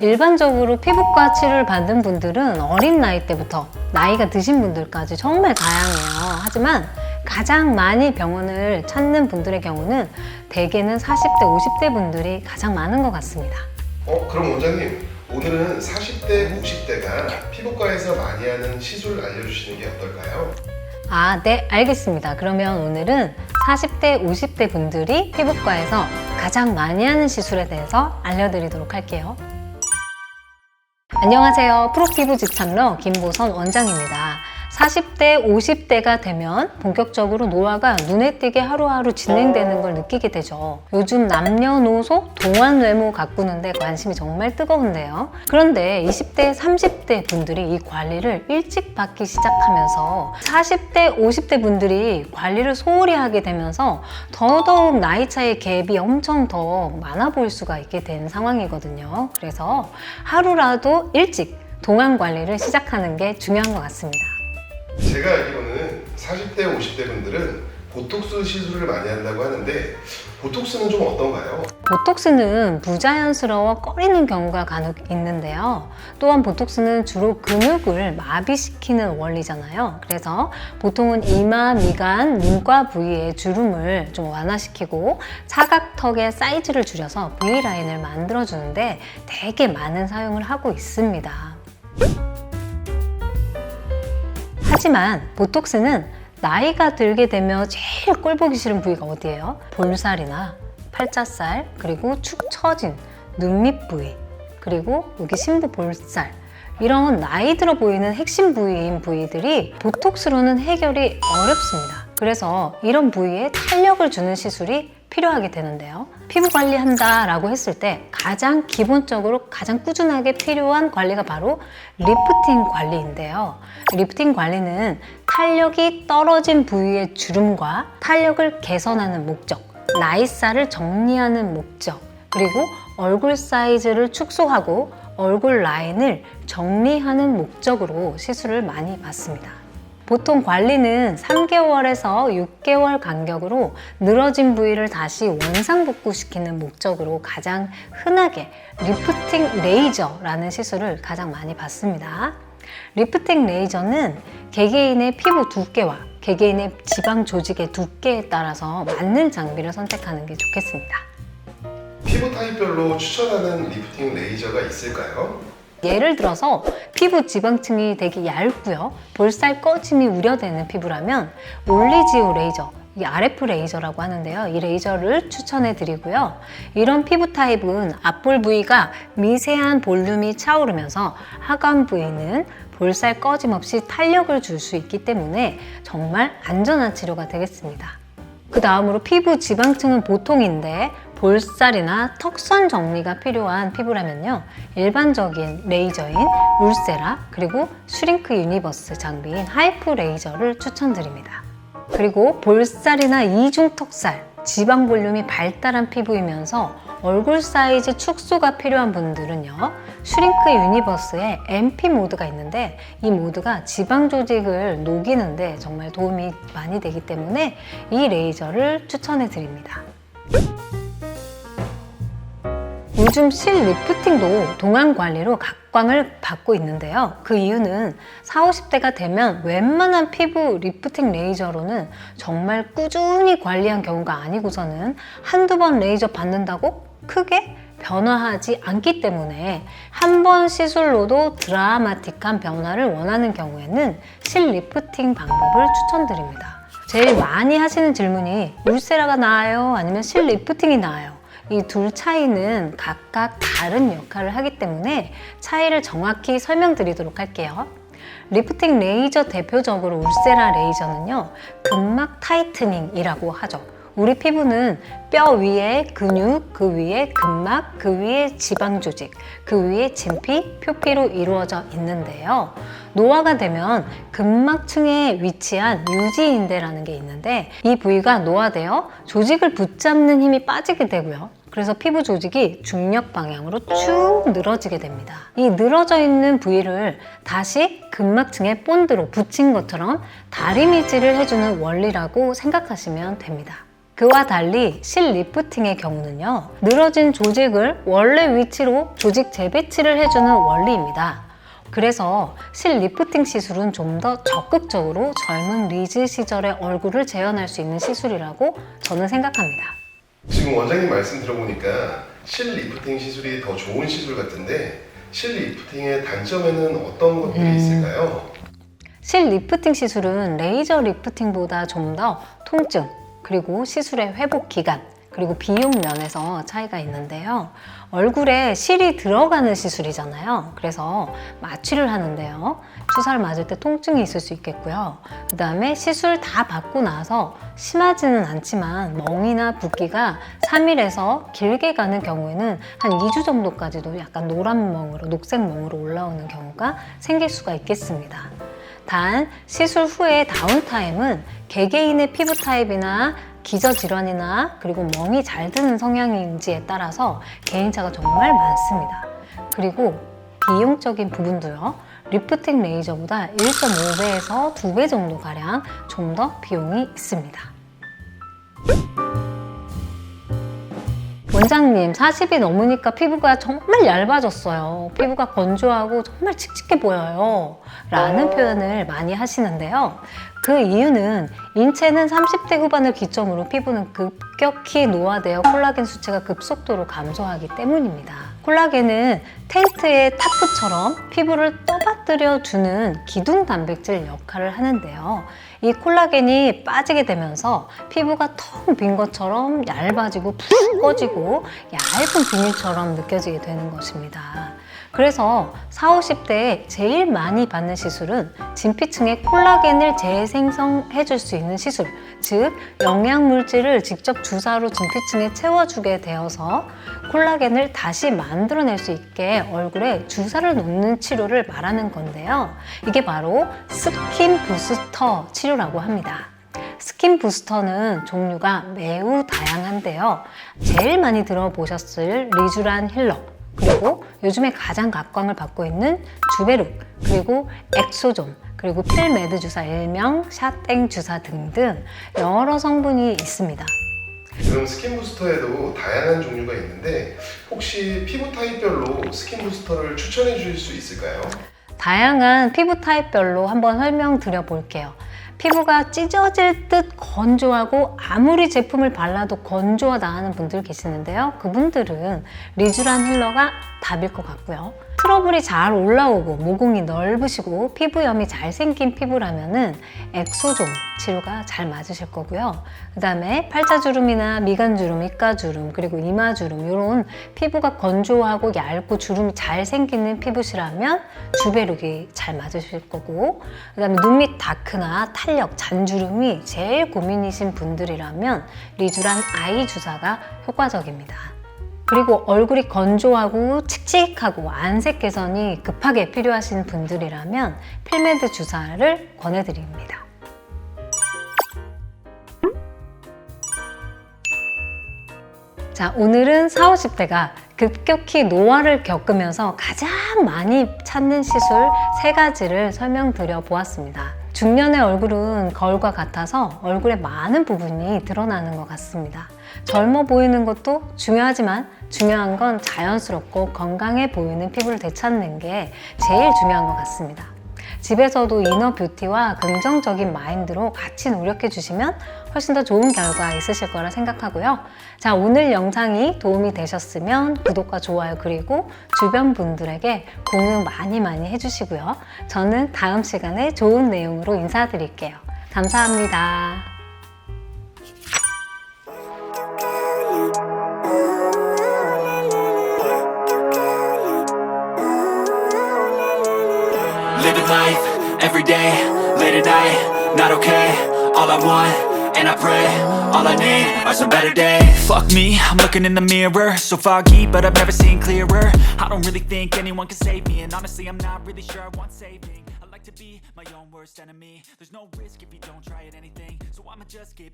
일반적으로 피부과 치료를 받는 분들은 어린 나이 때부터 나이가 드신 분들까지 정말 다양해요. 하지만 가장 많이 병원을 찾는 분들의 경우는 대개는 40대, 50대 분들이 가장 많은 것 같습니다. 그럼 원장님, 오늘은 40대, 50대가 피부과에서 많이 하는 시술을 알려주시는 게 어떨까요? 네, 알겠습니다. 그러면 오늘은 40대, 50대 분들이 피부과에서 가장 많이 하는 시술에 대해서 알려드리도록 할게요. 안녕하세요. 프로피부 집착러 김보선 원장입니다. 40대, 50대가 되면 본격적으로 노화가 눈에 띄게 하루하루 진행되는 걸 느끼게 되죠. 요즘 남녀노소 동안 외모 가꾸는데 관심이 정말 뜨거운데요. 그런데 20대, 30대 분들이 이 관리를 일찍 받기 시작하면서 40대, 50대 분들이 관리를 소홀히 하게 되면서 더더욱 나이 차의 갭이 엄청 더 많아 보일 수가 있게 된 상황이거든요. 그래서 하루라도 일찍 동안 관리를 시작하는 게 중요한 것 같습니다. 제가 알기로는 40대, 50대 분들은 보톡스 시술을 많이 한다고 하는데 보톡스는 좀 어떤가요? 보톡스는 부자연스러워 꺼리는 경우가 간혹 있는데요. 또한 보톡스는 주로 근육을 마비시키는 원리잖아요. 그래서 보통은 이마, 미간, 눈가 부위의 주름을 좀 완화시키고 사각턱의 사이즈를 줄여서 V라인을 만들어주는데 되게 많은 사용을 하고 있습니다. 하지만 보톡스는 나이가 들게 되면 제일 꼴보기 싫은 부위가 어디예요? 볼살이나 팔자살, 그리고 축 처진 눈 밑 부위, 그리고 여기 심부 볼살, 이런 나이 들어 보이는 핵심 부위인 부위들이 보톡스로는 해결이 어렵습니다. 그래서 이런 부위에 탄력을 주는 시술이 필요하게 되는데요. 피부 관리한다 라고 했을 때 가장 기본적으로 가장 꾸준하게 필요한 관리가 바로 리프팅 관리인데요. 리프팅 관리는 탄력이 떨어진 부위의 주름과 탄력을 개선하는 목적, 나이살을 정리하는 목적, 그리고 얼굴 사이즈를 축소하고 얼굴 라인을 정리하는 목적으로 시술을 많이 받습니다. 보통 관리는 3개월에서 6개월 간격으로 늘어진 부위를 다시 원상복구시키는 목적으로 가장 흔하게 리프팅 레이저라는 시술을 가장 많이 받습니다. 리프팅 레이저는 개개인의 피부 두께와 개개인의 지방 조직의 두께에 따라서 맞는 장비를 선택하는 게 좋겠습니다. 피부 타입별로 추천하는 리프팅 레이저가 있을까요? 예를 들어서 피부 지방층이 되게 얇고요, 볼살 꺼짐이 우려되는 피부라면 올리지오 레이저, 이 RF 레이저라고 하는데요. 이 레이저를 추천해 드리고요. 이런 피부 타입은 앞볼 부위가 미세한 볼륨이 차오르면서 하관 부위는 볼살 꺼짐 없이 탄력을 줄 수 있기 때문에 정말 안전한 치료가 되겠습니다. 그 다음으로 피부 지방층은 보통인데 볼살이나 턱선 정리가 필요한 피부라면요, 일반적인 레이저인 울세라, 그리고 슈링크 유니버스 장비인 하이프 레이저를 추천드립니다. 그리고 볼살이나 이중 턱살, 지방 볼륨이 발달한 피부이면서 얼굴 사이즈 축소가 필요한 분들은요, 슈링크 유니버스의 MP 모드가 있는데 이 모드가 지방 조직을 녹이는데 정말 도움이 많이 되기 때문에 이 레이저를 추천해 드립니다. 요즘 실 리프팅도 동안 관리로 각광을 받고 있는데요. 그 이유는 40, 50대가 되면 웬만한 피부 리프팅 레이저로는 정말 꾸준히 관리한 경우가 아니고서는 한두 번 레이저 받는다고 크게 변화하지 않기 때문에 한 번 시술로도 드라마틱한 변화를 원하는 경우에는 실 리프팅 방법을 추천드립니다. 제일 많이 하시는 질문이 울세라가 나아요? 아니면 실 리프팅이 나아요? 이 둘 차이는 각각 다른 역할을 하기 때문에 차이를 정확히 설명드리도록 할게요. 리프팅 레이저 대표적으로 울세라 레이저는요, 근막 타이트닝이라고 하죠. 우리 피부는 뼈 위에 근육, 그 위에 근막, 그 위에 지방 조직, 그 위에 진피, 표피로 이루어져 있는데요. 노화가 되면 근막층에 위치한 유지인대라는 게 있는데 이 부위가 노화되어 조직을 붙잡는 힘이 빠지게 되고요. 그래서 피부 조직이 중력 방향으로 쭉 늘어지게 됩니다. 이 늘어져 있는 부위를 다시 근막층의 본드로 붙인 것처럼 다리미질을 해주는 원리라고 생각하시면 됩니다. 그와 달리 실리프팅의 경우는요, 늘어진 조직을 원래 위치로 조직 재배치를 해주는 원리입니다. 그래서 실리프팅 시술은 좀 더 적극적으로 젊은 리즈 시절의 얼굴을 재현할 수 있는 시술이라고 저는 생각합니다. 지금 원장님 말씀 들어보니까 실리프팅 시술이 더 좋은 시술 같은데 실리프팅의 단점에는 어떤 것들이 있을까요? 실리프팅 시술은 레이저 리프팅보다 좀 더 통증, 그리고 시술의 회복 기간, 그리고 비용 면에서 차이가 있는데요. 얼굴에 실이 들어가는 시술이잖아요. 그래서 마취를 하는데요. 주사를 맞을 때 통증이 있을 수 있겠고요. 그 다음에 시술 다 받고 나서 심하지는 않지만 멍이나 붓기가 3일에서 길게 가는 경우에는 한 2주 정도까지도 약간 노란 멍으로, 녹색 멍으로 올라오는 경우가 생길 수가 있겠습니다. 단 시술 후의 다운타임은 개개인의 피부 타입이나 기저질환이나 그리고 멍이 잘 드는 성향인지에 따라서 개인차가 정말 많습니다. 그리고 비용적인 부분도요. 리프팅 레이저보다 1.5배에서 2배 정도 가량 좀 더 비용이 있습니다. 원장님, 40이 넘으니까 피부가 정말 얇아졌어요. 피부가 건조하고 정말 칙칙해 보여요. 라는 표현을 많이 하시는데요. 그 이유는 인체는 30대 후반을 기점으로 피부는 급격히 노화되어 콜라겐 수치가 급속도로 감소하기 때문입니다. 콜라겐은 텐트의 타프처럼 피부를 떠받들여 주는 기둥 단백질 역할을 하는데요. 이 콜라겐이 빠지게 되면서 피부가 텅 빈 것처럼 얇아지고 푹 꺼지고 얇은 비닐처럼 느껴지게 되는 것입니다. 그래서 40, 50대에 제일 많이 받는 시술은 진피층에 콜라겐을 재생성해 줄 수 있는 시술, 즉 영양물질을 직접 주사로 진피층에 채워주게 되어서 콜라겐을 다시 만들어낼 수 있게 얼굴에 주사를 놓는 치료를 말하는 건데요. 이게 바로 스킨 부스터 치료라고 합니다. 스킨 부스터는 종류가 매우 다양한데요. 제일 많이 들어보셨을 리쥬란 힐러, 그리고 요즘에 가장 각광을 받고 있는 주베룩, 그리고 엑소존, 그리고 필메드 주사 일명 샤땡 주사 등등 여러 성분이 있습니다. 그럼 스킨 부스터에도 다양한 종류가 있는데 혹시 피부 타입별로 스킨 부스터를 추천해 주실 수 있을까요? 다양한 피부 타입별로 한번 설명드려 볼게요. 피부가 찢어질 듯 건조하고 아무리 제품을 발라도 건조하다 하는 분들 계시는데요. 그분들은 리쥬란 힐러가 답일 것 같고요. 트러블이 잘 올라오고 모공이 넓으시고 피부염이 잘 생긴 피부라면은 엑소존 치료가 잘 맞으실 거고요. 그 다음에 팔자주름이나 미간주름, 입가주름, 그리고 이마주름 이런 피부가 건조하고 얇고 주름이 잘 생기는 피부시라면 주베룩이 잘 맞으실 거고, 그 다음에 눈 밑 다크나 탄력, 잔주름이 제일 고민이신 분들이라면 리쥬란 아이 주사가 효과적입니다. 그리고 얼굴이 건조하고 칙칙하고 안색 개선이 급하게 필요하신 분들이라면 필메드 주사를 권해드립니다. 자, 오늘은 40, 50대가 급격히 노화를 겪으면서 가장 많이 찾는 시술 3가지를 설명드려 보았습니다. 중년의 얼굴은 거울과 같아서 얼굴의 많은 부분이 드러나는 것 같습니다. 젊어 보이는 것도 중요하지만 중요한 건 자연스럽고 건강해 보이는 피부를 되찾는 게 제일 중요한 것 같습니다. 집에서도 이너 뷰티와 긍정적인 마인드로 같이 노력해 주시면 훨씬 더 좋은 결과 있으실 거라 생각하고요. 자, 오늘 영상이 도움이 되셨으면 구독과 좋아요, 그리고 주변 분들에게 공유 많이 해주시고요. 저는 다음 시간에 좋은 내용으로 인사드릴게요. 감사합니다. Living life, everyday, late at night, not okay. All I want, and I pray, all I need are some better days. Fuck me, I'm looking in the mirror, so foggy, but I've never seen clearer. I don't really think anyone can save me, and honestly I'm not really sure I want saving. I like to be my own worst enemy. There's no risk if you don't try at anything, so I'ma just get